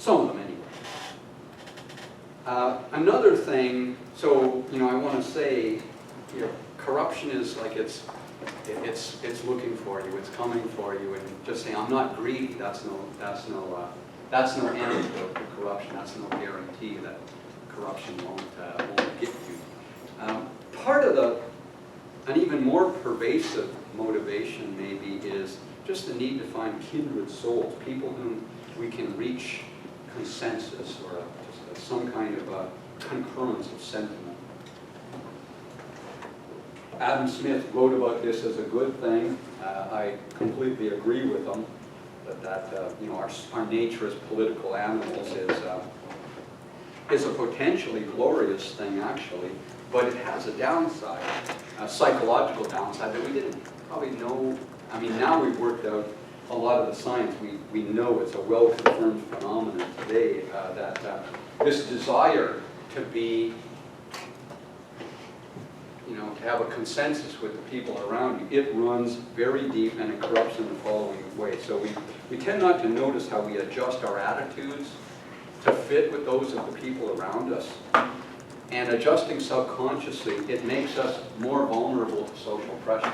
Some of them anyway. Another thing, so I want to say, corruption is like it's looking for you, it's coming for you, and just saying I'm not greedy. That's no antidote to corruption. That's no guarantee that corruption won't get you. Part of an even more pervasive motivation maybe is just the need to find kindred souls, people whom we can reach consensus or some kind of a concurrence of sentiment. Adam Smith wrote about this as a good thing. I completely agree with him that our nature as political animals is a potentially glorious thing actually, but it has a downside, a psychological downside that we didn't probably know. I mean, now we've worked out a lot of the science. We know it's a well-confirmed phenomenon today that this desire to be, to have a consensus with the people around you, it runs very deep and it corrupts in the following way. So we tend not to notice how we adjust our attitudes to fit with those of the people around us. And adjusting subconsciously, it makes us more vulnerable to social pressure.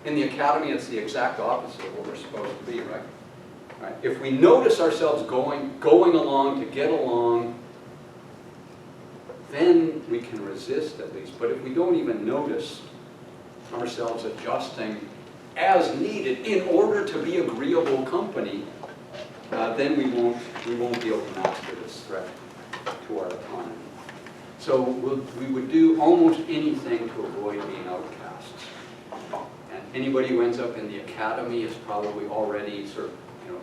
In the academy, it's the exact opposite of what we're supposed to be, right? If we notice ourselves going along to get along, then we can resist at least. But if we don't even notice ourselves adjusting as needed in order to be agreeable company, then we won't be able to master this threat to our autonomy. So we would do almost anything to avoid being outcasts. And anybody who ends up in the academy is probably already sort of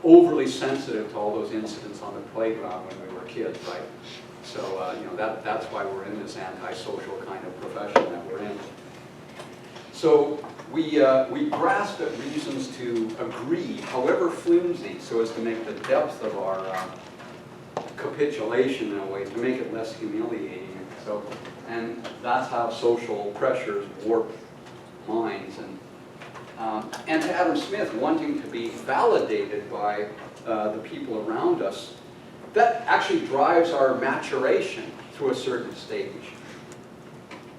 overly sensitive to all those incidents on the playground when we were kids, right? So that's why we're in this antisocial kind of profession that we're in. So we grasp at reasons to agree, however flimsy, so as to make the depth of our capitulation in a way, to make it less humiliating. And that's how social pressures warp minds. And to Adam Smith, wanting to be validated by the people around us, that actually drives our maturation through a certain stage,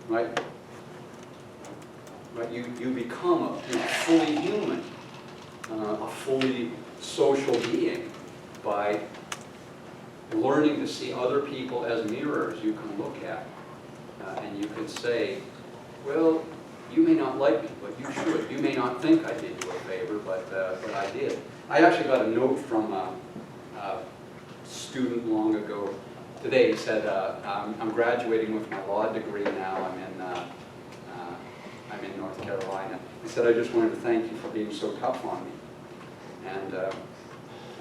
right? Right? You become a fully human, a fully social being by learning to see other people as mirrors you can look at. And you can say, well, you may not like me, but you should. You may not think I did you a favor, but I did. I actually got a note from a student long ago today. He said, I'm graduating with my law degree now. I'm in North Carolina. He said, I just wanted to thank you for being so tough on me. And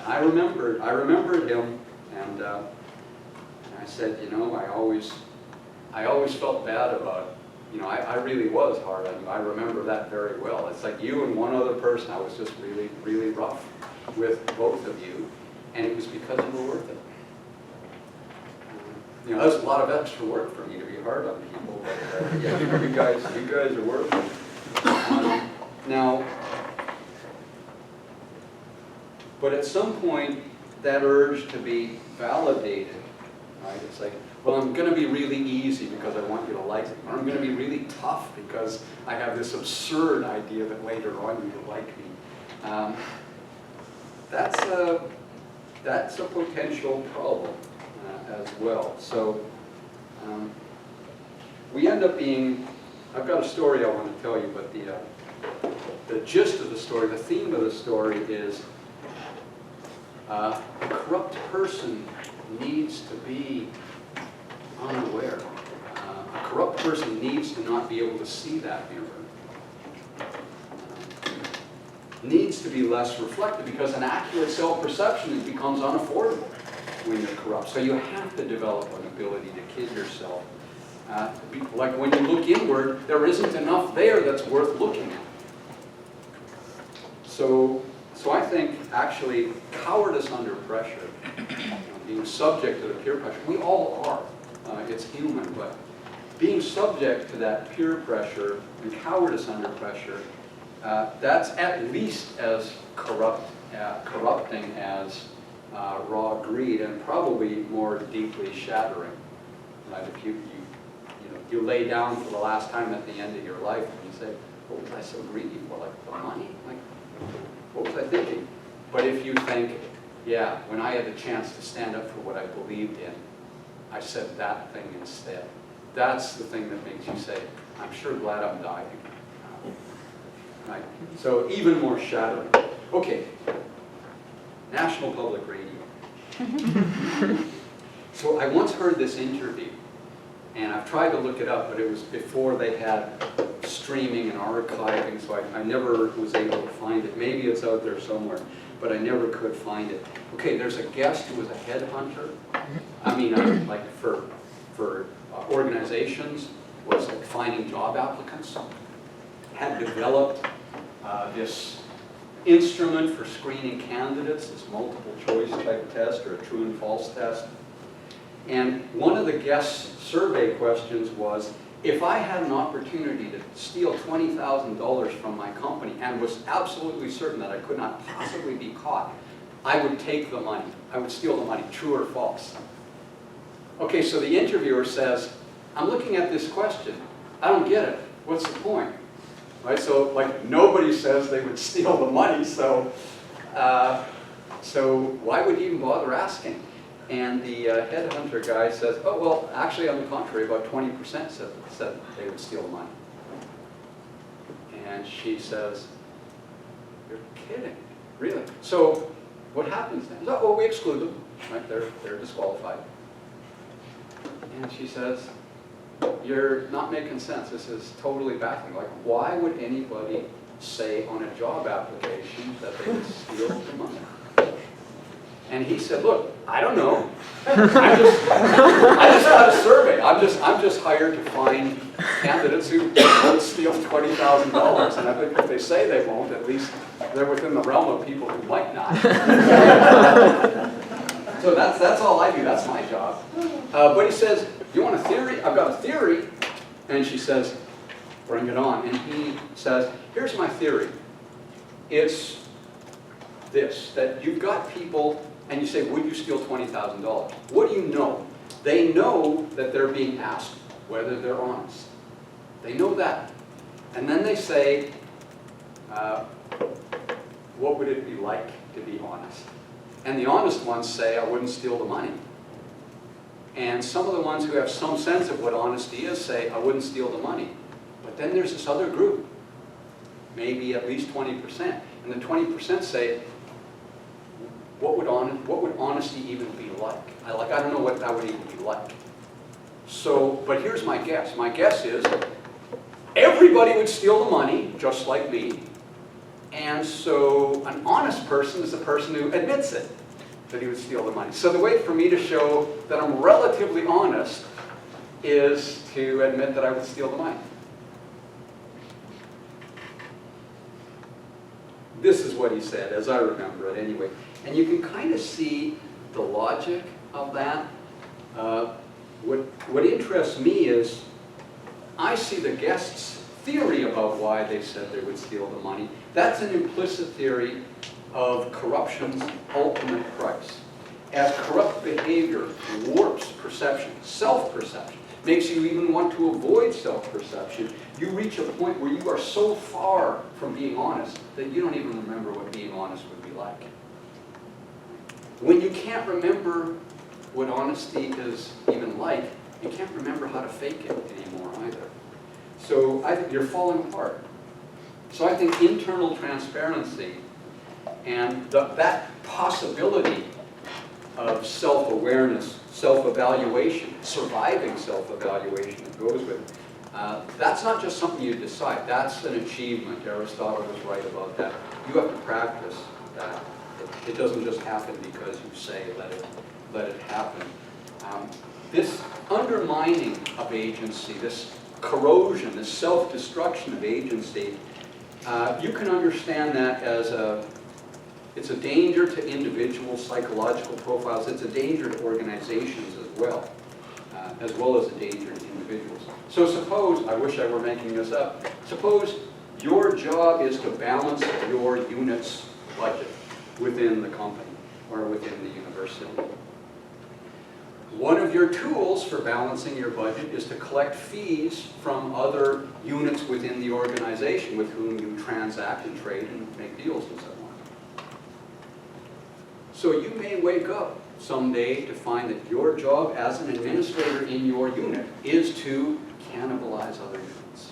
I remembered him, and I said, I always felt bad about, I really was hard on you. I remember that very well. It's like you and one other person, I was just really, really rough with both of you, and it was because you were worth it. That's a lot of extra work for me to be hard on people, but yeah, you guys are worth it. Now, but at some point, that urge to be validated, right? It's like, well, I'm going to be really easy because I want you to like me. Or I'm going to be really tough because I have this absurd idea that later on you will like me. That's a potential problem as well. So we end up being, I've got a story I want to tell you, but the gist of the story, the theme of the story is a corrupt person needs to be unaware. A corrupt person needs to not be able to see that mirror. Needs to be less reflective, because an accurate self-perception becomes unaffordable when you're corrupt. So you have to develop an ability to kid yourself. Like when you look inward, there isn't enough there that's worth looking at. So I think actually cowardice under pressure, being subject to the peer pressure, we all are. It's human, but being subject to that peer pressure and cowardice under pressure, that's at least as corrupting as raw greed, and probably more deeply shattering. Right? If you lay down for the last time at the end of your life and you say, what was I so greedy for? Like the money? Like, what was I thinking? But if you think, yeah, when I had the chance to stand up for what I believed in, I said that thing instead. That's the thing that makes you say, I'm sure glad I'm dying. Right? So even more shattering. Okay, National Public Radio. So I once heard this interview, and I've tried to look it up, but it was before they had streaming and archiving, so I never was able to find it. Maybe it's out there somewhere, but I never could find it. Okay, there's a guest who was a headhunter. I mean, like for organizations, was like finding job applicants. Had developed this instrument for screening candidates, this multiple choice type test or a true and false test. And one of the guest survey questions was, if I had an opportunity to steal $20,000 from my company and was absolutely certain that I could not possibly be caught, I would take the money. I would steal the money, true or false. Okay, so the interviewer says, I'm looking at this question. I don't get it. What's the point? Right, so like nobody says they would steal the money, so why would you even bother asking? And the headhunter guy says, oh, well, actually, on the contrary, about 20% said they would steal the money. And she says, you're kidding, really? So what happens then? Oh, well, we exclude them, right? They're disqualified. And she says, you're not making sense. This is totally baffling. Like, why would anybody say on a job application that they would steal the money? And he said, look, I don't know. I just got a survey. I'm just hired to find candidates who won't steal $20,000. And I think if they say they won't, at least they're within the realm of people who might not. So that's all I do. That's my job. But he says, you want a theory? I've got a theory. And she says, bring it on. And he says, here's my theory. It's this, that you've got people, and you say, would you steal $20,000? What do you know? They know that they're being asked whether they're honest. They know that. And then they say, what would it be like to be honest? And the honest ones say, I wouldn't steal the money. And some of the ones who have some sense of what honesty is say, I wouldn't steal the money. But then there's this other group, maybe at least 20%. And the 20% say, what would honesty even be like? I don't know what that would even be like. So, but here's my guess. My guess is everybody would steal the money, just like me. And so an honest person is a person who admits it, that he would steal the money. So the way for me to show that I'm relatively honest is to admit that I would steal the money. This is what he said, as I remember it anyway. And you can kind of see the logic of that. What interests me is I see the guests' theory about why they said they would steal the money. That's an implicit theory of corruption's ultimate price. As corrupt behavior warps perception, self-perception, makes you even want to avoid self-perception, you reach a point where you are so far from being honest that you don't even remember what being honest would be like. When you can't remember what honesty is even like, you can't remember how to fake it anymore either. So I think you're falling apart. So I think internal transparency and that possibility of self-awareness, self-evaluation, surviving self-evaluation that goes with it, that's not just something you decide. That's an achievement. Aristotle was right about that. You have to practice that. It doesn't just happen because you say, let it happen. This undermining of agency, this corrosion, this self-destruction of agency, you can understand that as it's a danger to individual psychological profiles. It's a danger to organizations as well as a danger to individuals. So suppose, I wish I were making this up, suppose your job is to balance your unit's budget within the company or within the university. person. One of your tools for balancing your budget is to collect fees from other units within the organization with whom you transact and trade and make deals and so on. So you may wake up someday to find that your job as an administrator in your unit is to cannibalize other units.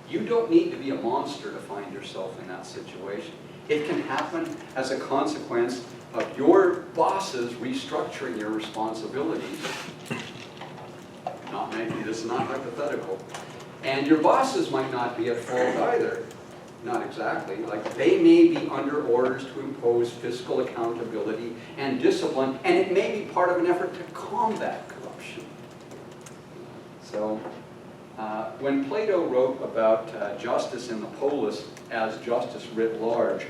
You don't need to be a monster to find yourself in that situation. It can happen as a consequence of your bosses restructuring your responsibilities. This is not hypothetical. And your bosses might not be at fault either. Not exactly. Like, they may be under orders to impose fiscal accountability and discipline, and it may be part of an effort to combat corruption. So, when Plato wrote about justice in the polis as justice writ large,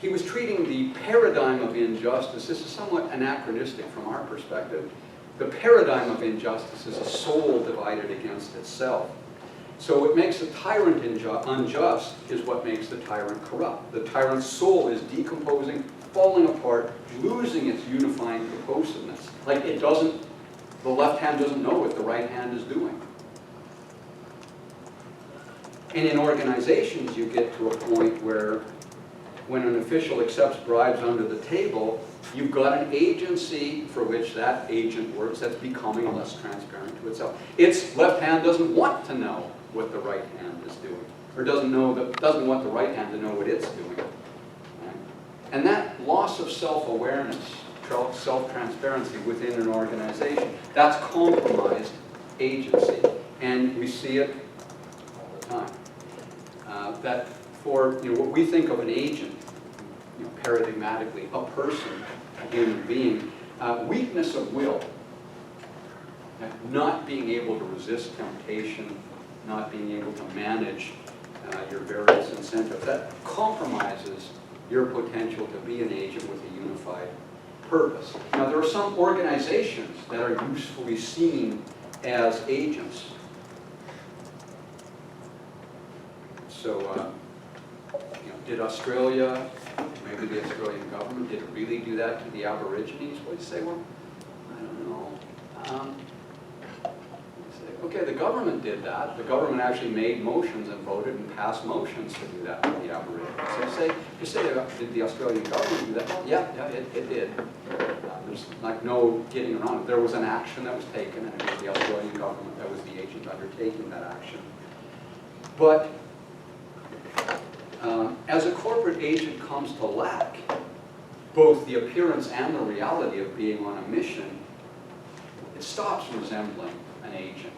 he was treating the paradigm of injustice. This is somewhat anachronistic from our perspective. The paradigm of injustice is a soul divided against itself. So what makes the tyrant unjust is what makes the tyrant corrupt. The tyrant's soul is decomposing, falling apart, losing its unifying purposiveness. Like, it doesn't, the left hand doesn't know what the right hand is doing. And in organizations, you get to a point where when an official accepts bribes under the table, you've got an agency for which that agent works that's becoming less transparent to itself. Its left hand doesn't want to know what the right hand is doing, or doesn't want the right hand to know what it's doing. Right? And that loss of self-awareness, self-transparency within an organization, that's compromised agency, and we see it all the time. That for what we think of an agent, paradigmatically, a person, a human being, weakness of will, not being able to resist temptation, not being able to manage your various incentives, that compromises your potential to be an agent with a unified purpose. Now, there are some organizations that are usefully seen as agents. So, did Australia, maybe the Australian government, did it really do that to the Aborigines? Well, you say, well, I don't know. Okay, the government did that. The government actually made motions and voted and passed motions to do that to the Aborigines. So you say, did the Australian government do that? Well, yeah, it did. There's like no getting around it. There was an action that was taken, and it was the Australian government that was the agent undertaking that action. But as a corporate agent comes to lack both the appearance and the reality of being on a mission, it stops resembling an agent.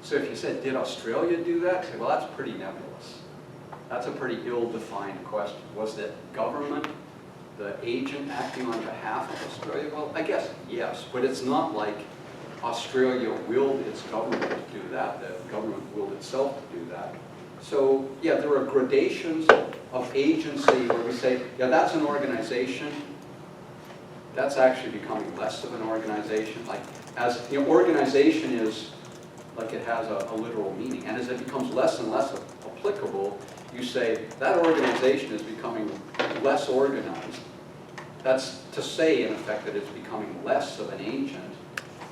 So if you said, did Australia do that? Say, well, that's pretty nebulous. That's a pretty ill-defined question. Was the government, the agent acting on behalf of Australia? Well, I guess yes, but it's not like Australia willed its government to do that. The government willed itself to do that. So, yeah, there are gradations of agency where we say, yeah, that's an organization. That's actually becoming less of an organization. Like, as organization is, like, it has a literal meaning. And as it becomes less and less applicable, you say, that organization is becoming less organized. That's to say, in effect, that it's becoming less of an agent.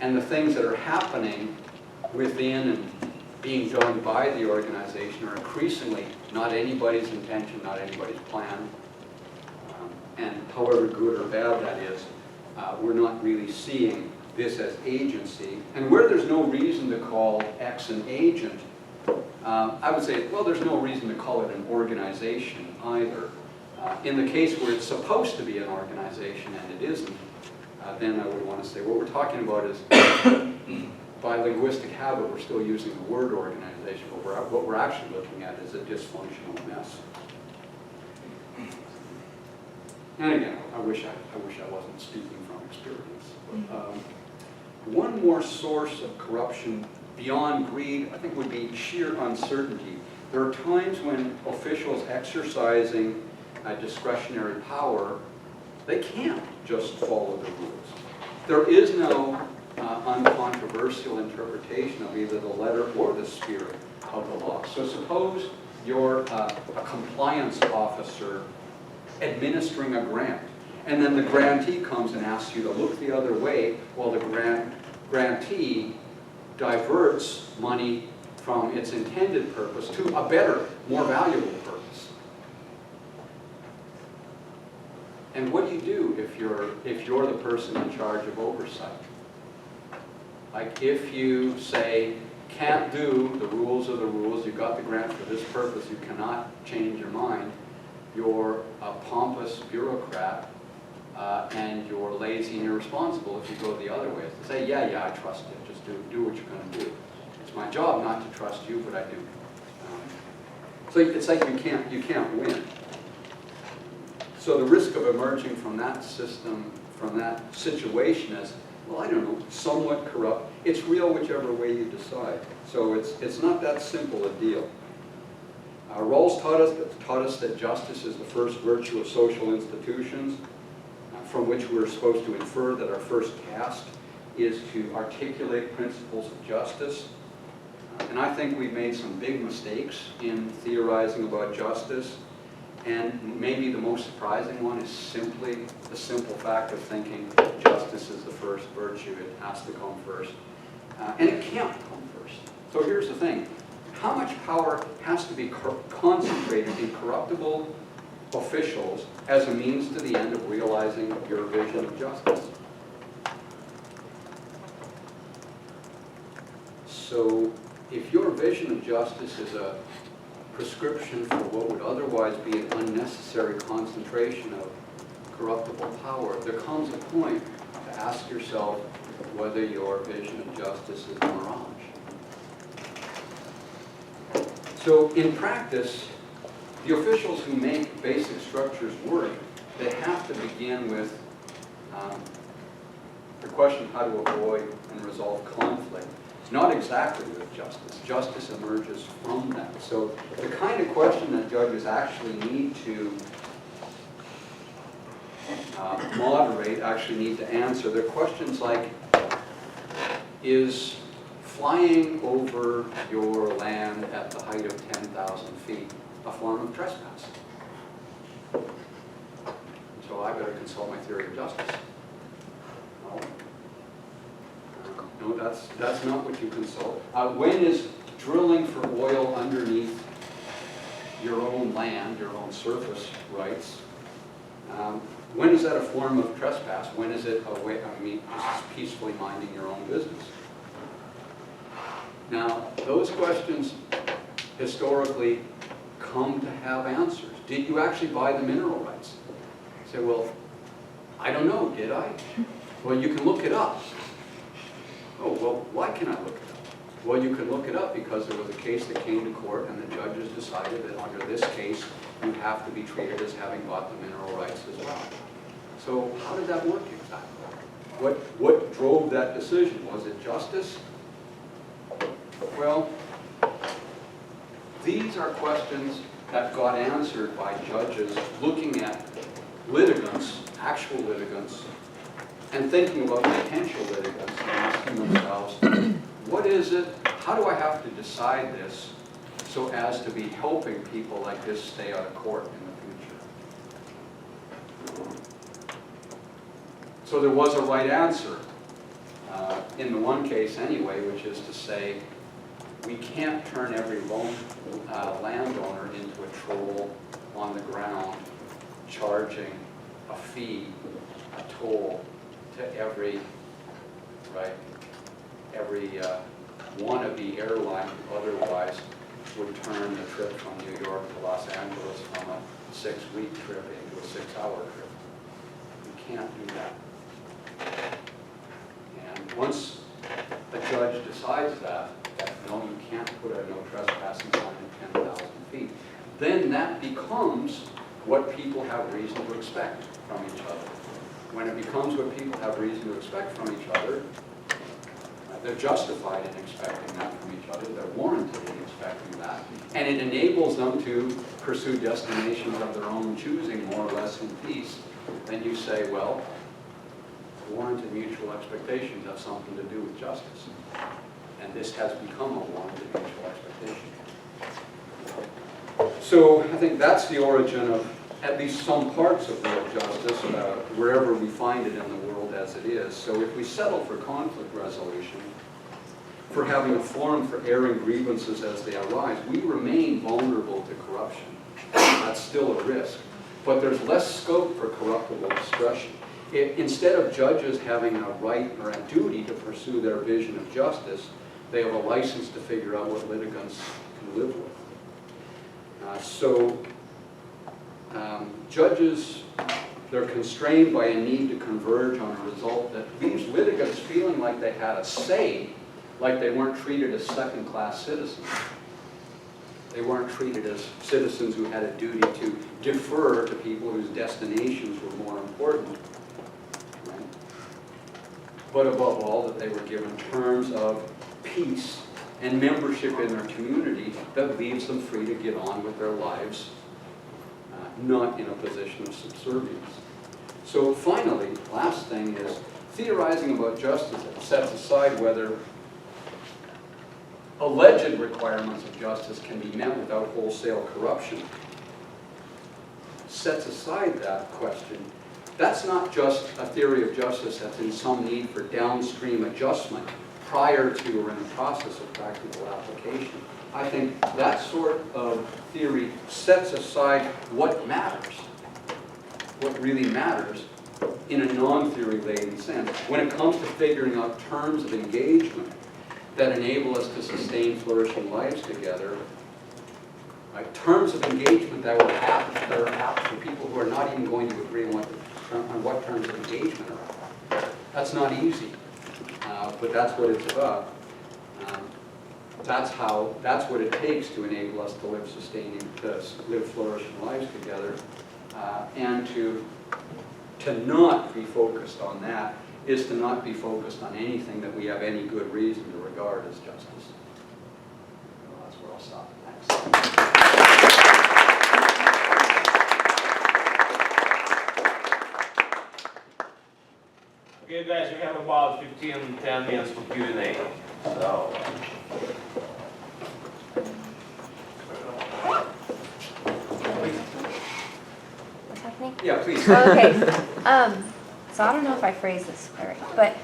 And the things that are happening within and being done by the organization are increasingly not anybody's intention, not anybody's plan. And however good or bad that is, we're not really seeing this as agency. And where there's no reason to call X an agent, I would say, well, there's no reason to call it an organization either. In the case where it's supposed to be an organization and it isn't, then I would want to say what we're talking about is, by linguistic habit, we're still using the word organization, but what we're actually looking at is a dysfunctional mess. And again, I wish I wasn't speaking from experience. One more source of corruption beyond greed, I think, would be sheer uncertainty. There are times when officials exercising discretionary power, they can't just follow the rules. There is no uncontroversial interpretation of either the letter or the spirit of the law. So suppose you're a compliance officer administering a grant. And then the grantee comes and asks you to look the other way while the grantee diverts money from its intended purpose to a better, more valuable purpose. And what do you do if you're the person in charge of oversight? Like if you say, can't do, the rules are the rules, you got the grant for this purpose, you cannot change your mind, you're a pompous bureaucrat, and you're lazy and irresponsible if you go the other way. To say, yeah, I trust you, just do what you're going to do. It's my job not to trust you, but I do. So it's like you can't win. So the risk of emerging from that system, from that situation is, well, I don't know, somewhat corrupt. It's real whichever way you decide. So it's not that simple a deal. Rawls taught us that justice is the first virtue of social institutions, from which we're supposed to infer that our first task is to articulate principles of justice. And I think we've made some big mistakes in theorizing about justice. And maybe the most surprising one is simply the simple fact of thinking justice is the first virtue. It has to come first. And it can't come first. So here's the thing. How much power has to be concentrated in corruptible officials as a means to the end of realizing your vision of justice? So if your vision of justice is a prescription for what would otherwise be an unnecessary concentration of corruptible power, there comes a point to ask yourself whether your vision of justice is a mirage. So in practice, the officials who make basic structures work, they have to begin with the question of how to avoid and resolve conflict. Not exactly with justice. Justice emerges from that. So the kind of question that judges actually need to moderate, actually need to answer, they're questions like, is flying over your land at the height of 10,000 feet a form of trespass? So I better consult my theory of justice. No, that's not what you consult. When is drilling for oil underneath your own land, your own surface rights, when is that a form of trespass? When is it a way, just peacefully minding your own business? Now, those questions historically come to have answers. Did you actually buy the mineral rights? You say, well, I don't know, did I? Well, you can look it up. Oh, well, why can I look it up? Well, you can look it up because there was a case that came to court and the judges decided that under this case, you have to be treated as having bought the mineral rights as well. So how did that work exactly? What drove that decision? Was it justice? Well, these are questions that got answered by judges looking at litigants, actual litigants, and thinking about potential litigants and asking themselves, what is it, how do I have to decide this so as to be helping people like this stay out of court in the future? So there was a right answer, in the one case anyway, which is to say, we can't turn every landowner into a troll on the ground, charging a fee, a toll, to every wannabe airline who otherwise would turn the trip from New York to Los Angeles from a 6-week trip into a 6-hour trip. You can't do that. And once a judge decides that no, you can't put a no trespassing sign at 10,000 feet, then that becomes what people have reason to expect from each other. When it becomes what people have reason to expect from each other, they're justified in expecting that from each other, they're warranted in expecting that, and it enables them to pursue destinations of their own choosing more or less in peace. Then you say, well, warranted mutual expectations have something to do with justice. And this has become a warranted mutual expectation. So I think that's the origin of at least some parts of real justice, wherever we find it in the world as it is. So if we settle for conflict resolution, for having a forum for airing grievances as they arise, we remain vulnerable to corruption. That's still a risk. But there's less scope for corruptible discretion. Instead of judges having a right or a duty to pursue their vision of justice, they have a license to figure out what litigants can live with. Judges, they're constrained by a need to converge on a result that leaves litigants feeling like they had a say, like they weren't treated as second-class citizens. They weren't treated as citizens who had a duty to defer to people whose destinations were more important. Right? But above all, that they were given terms of peace and membership in their community that leaves them free to get on with their lives, not in a position of subservience. So finally, last thing is theorizing about justice that sets aside whether alleged requirements of justice can be met without wholesale corruption. Sets aside that question. That's not just a theory of justice that's in some need for downstream adjustment prior to or in the process of practical application. I think that sort of theory sets aside what matters, what really matters in a non-theory laden sense when it comes to figuring out terms of engagement that enable us to sustain flourishing lives together. Right? Terms of engagement that are apt for people who are not even going to agree on what terms of engagement are. That's not easy, but that's what it's about. That's what it takes to enable us to live flourishing lives together, and to not be focused on that is to not be focused on anything that we have any good reason to regard as justice. Well, that's where I'll stop. Thanks. Okay, guys, we have about 10 minutes for Q&A. So. What's happening? Yeah, please. Okay. So I don't know if I phrased this correctly, but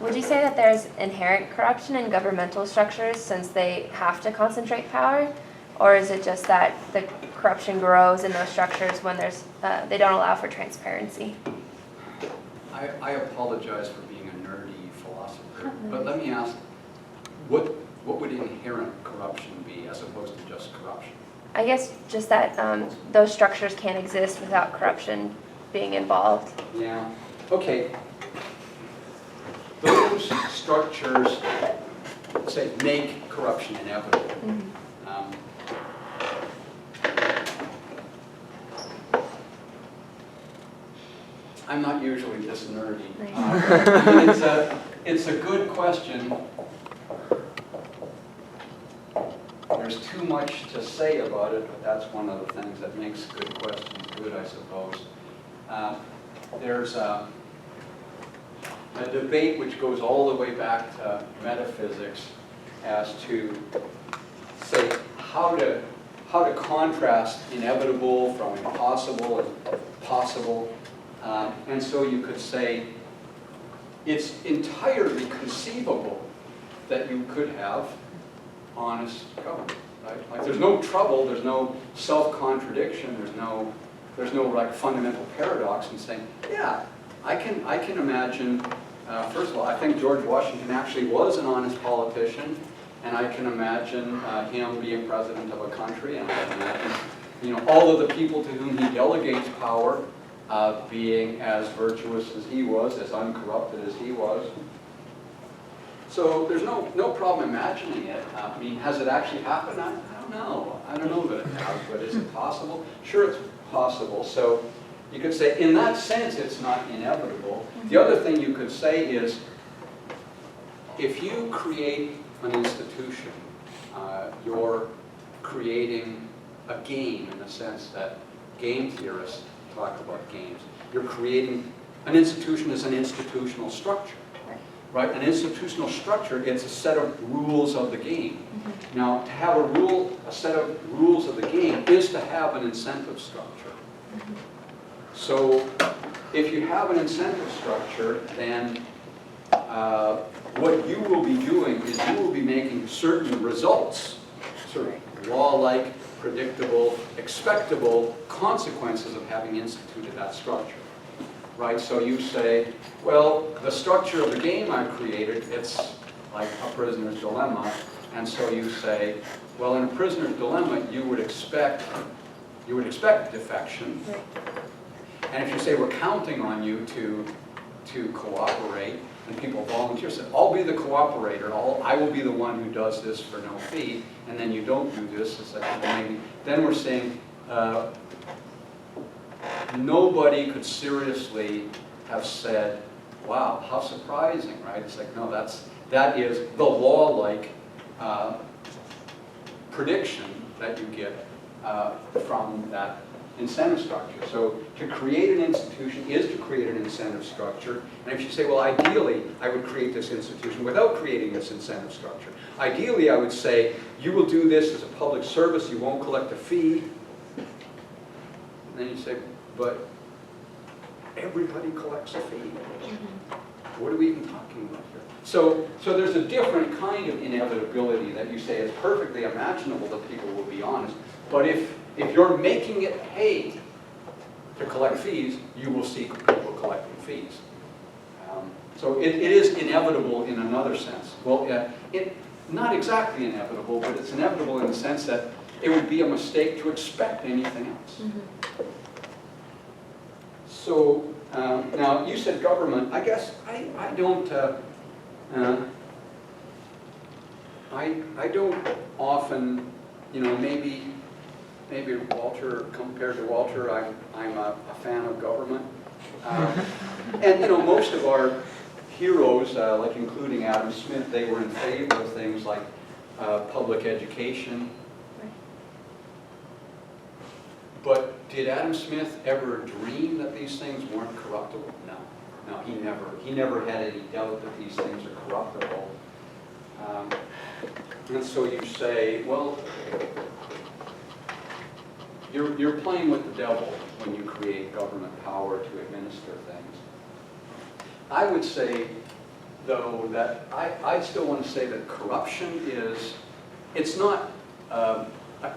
would you say that there's inherent corruption in governmental structures since they have to concentrate power? Or is it just that the corruption grows in those structures when they don't allow for transparency? I apologize for being a nerdy philosopher, but let me ask, what would inherent corruption be as opposed to just corruption? I guess just that those structures can't exist without corruption being involved. Yeah, okay. Those structures, say, make corruption inevitable. Mm-hmm. I'm not usually this nerdy. I mean, it's a good question. There's too much to say about it, but that's one of the things that makes good questions good, I suppose. There's a debate which goes all the way back to metaphysics as to, say, how to contrast inevitable from impossible and possible. And so you could say it's entirely conceivable that you could have honest government, right? Like there's no trouble, there's no self-contradiction, there's no like fundamental paradox in saying, yeah, I can imagine. First of all, I think George Washington actually was an honest politician, and I can imagine him being president of a country, and I can imagine, all of the people to whom he delegates power being as virtuous as he was, as uncorrupted as he was. So there's no problem imagining it. I mean, has it actually happened? I don't know. I don't know that it has, but is it possible? Sure, it's possible. So you could say, in that sense, it's not inevitable. The other thing you could say is, if you create an institution, you're creating a game in the sense that game theorists talk about games. You're creating an institution as an institutional structure. right? An institutional structure, it's a set of rules of the game. Now, to have a set of rules of the game is to have an incentive structure. So, if you have an incentive structure, then what you will be doing is you will be making certain results, sort of law-like, predictable, expectable consequences of having instituted that structure. Right, so you say, well, the structure of the game I've created, it's like a prisoner's dilemma, and so you say, well, in a prisoner's dilemma, you would expect defection, and if you say we're counting on you to cooperate, and people volunteer, say, I'll be the cooperator, I will be the one who does this for no fee, and then you don't do this, it's like, then we're saying, nobody could seriously have said, wow, how surprising, right? It's like, no, that is the law-like prediction that you get from that incentive structure. So to create an institution is to create an incentive structure. And if you say, well, ideally, I would create this institution without creating this incentive structure. Ideally, I would say, you will do this as a public service, you won't collect a fee. And then you say, but everybody collects a fee. What are we even talking about here? So there's a different kind of inevitability that you say is perfectly imaginable that people will be honest. But if you're making it pay to collect fees, you will see people collecting fees. So it is inevitable in another sense. Well, not exactly inevitable, but it's inevitable in the sense that it would be a mistake to expect anything else. So now you said government. I guess I don't often, maybe Walter, compared to Walter, I'm a fan of government, and most of our heroes, like including Adam Smith, they were in favor of things like public education. But did Adam Smith ever dream that these things weren't corruptible? No, he never had any doubt that these things are corruptible. And so you say, well, you're playing with the devil when you create government power to administer things. I would say, though, that I still want to say that corruption it's not a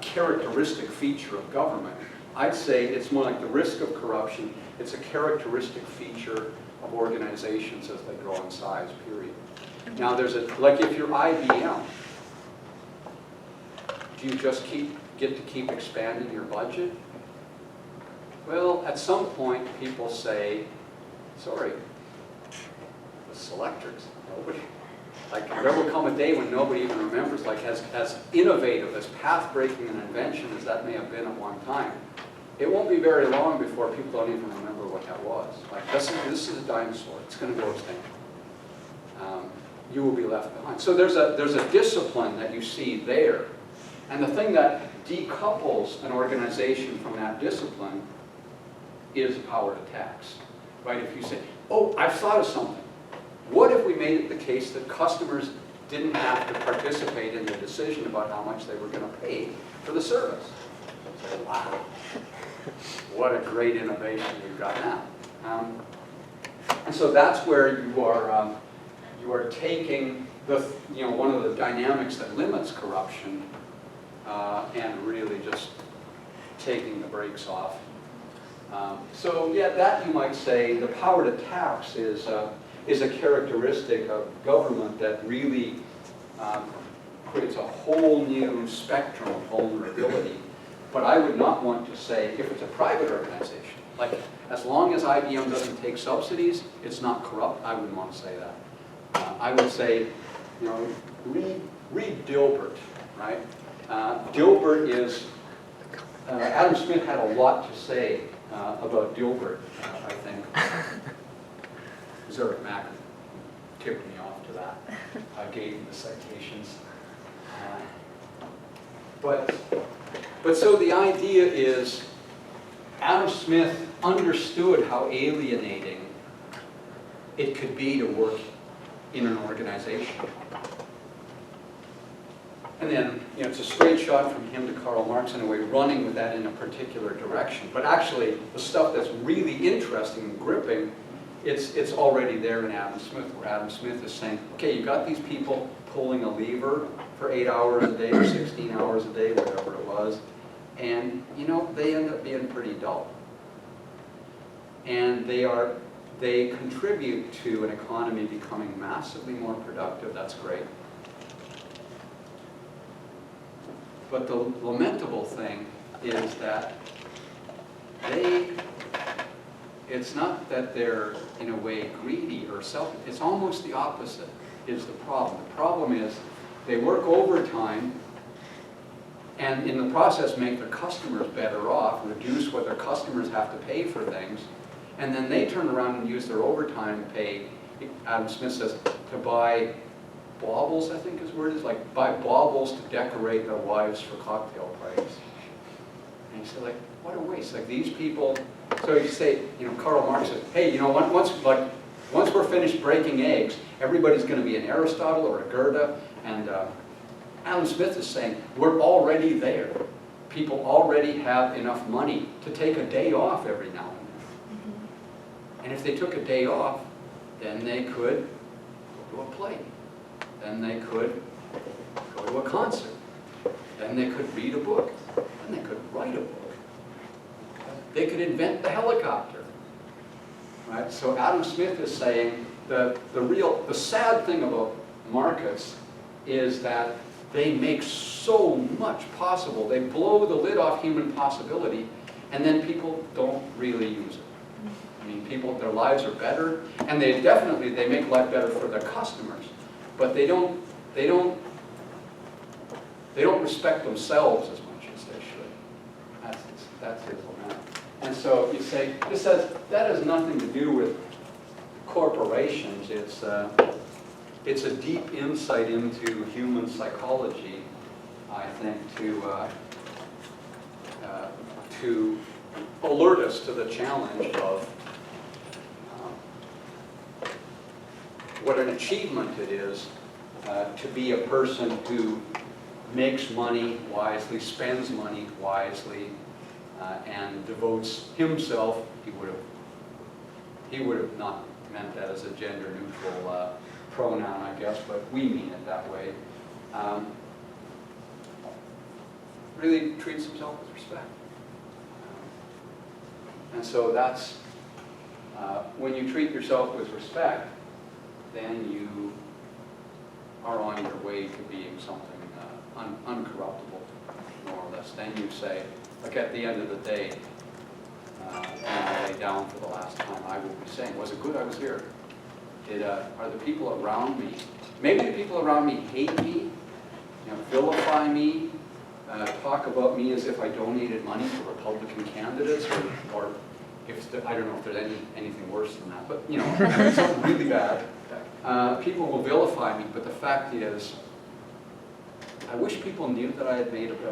characteristic feature of government. I'd say it's more like the risk of corruption. It's a characteristic feature of organizations as they grow in size, period. Now like if you're IBM, do you just get to keep expanding your budget? Well, at some point people say, sorry, the selectors, nobody. Like there will come a day when nobody even remembers, like as innovative, as path-breaking an invention as that may have been at one time. It won't be very long before people don't even remember what that was. Like this is a dinosaur. It's going to go extinct. You will be left behind. So there's a discipline that you see there, and the thing that decouples an organization from that discipline is power to tax. Right? If you say, "Oh, I've thought of something. What if we made it the case that customers didn't have to participate in the decision about how much they were going to pay for the service?" Say, wow. What a great innovation we've got now. And so that's where you are taking one of the dynamics that limits corruption and really just taking the brakes off. So yeah, that you might say the power to tax is a characteristic of government that really creates a whole new spectrum of vulnerability. But I would not want to say, if it's a private organization, like as long as IBM doesn't take subsidies, it's not corrupt. I wouldn't want to say that. I would say, read Dilbert, right? Dilbert is, Adam Smith had a lot to say about Dilbert, I think. Zurich Mack tipped me off to that. I gave him the citations. But so the idea is, Adam Smith understood how alienating it could be to work in an organization. And then, it's a straight shot from him to Karl Marx in a way, running with that in a particular direction. But actually, the stuff that's really interesting and gripping, it's already there in Adam Smith, where Adam Smith is saying, okay, you got these people pulling a lever for 8 hours a day or 16 hours a day, whatever it was, and they end up being pretty dull. And they contribute to an economy becoming massively more productive. That's great. But the lamentable thing is that it's not that they're in a way greedy or selfish, it's almost the opposite is the problem. The problem is they work overtime and in the process make their customers better off, reduce what their customers have to pay for things, and then they turn around and use their overtime pay, Adam Smith says, to buy baubles, I think his word is, like buy baubles to decorate their wives for cocktail parties. And he said, like, what a waste. Like these people, so you say, Karl Marx said, hey, once we're finished breaking eggs, everybody's going to be an Aristotle or a Goethe, and Adam Smith is saying, we're already there. People already have enough money to take a day off every now and then. And if they took a day off, then they could go to a play. Then they could go to a concert. Then they could read a book. Then they could write a book. They could invent the helicopter. Right? So Adam Smith is saying the sad thing about markets is that they make so much possible. They blow the lid off human possibility, and then people don't really use it. I mean, their lives are better, and they make life better for their customers, but they don't respect themselves as much as they should. That's his lament. And so you say, that has nothing to do with corporations. It's a deep insight into human psychology, I think, to alert us to the challenge of what an achievement it is to be a person who makes money wisely, spends money wisely, and devotes himself. He would have not meant that as a gender-neutral pronoun, I guess, but we mean it that way. Really treats himself with respect. And so that's, when you treat yourself with respect, then you are on your way to being something uncorruptible, more or less. Then you say, look, at the end of the day, when I lay down for the last time, I will be saying, was it good I was here? Are the people around me, maybe the people around me hate me, vilify me, talk about me as if I donated money to Republican candidates, or I don't know if there's anything worse than that, but something really bad. People will vilify me, but the fact is, I wish people knew that I had made a better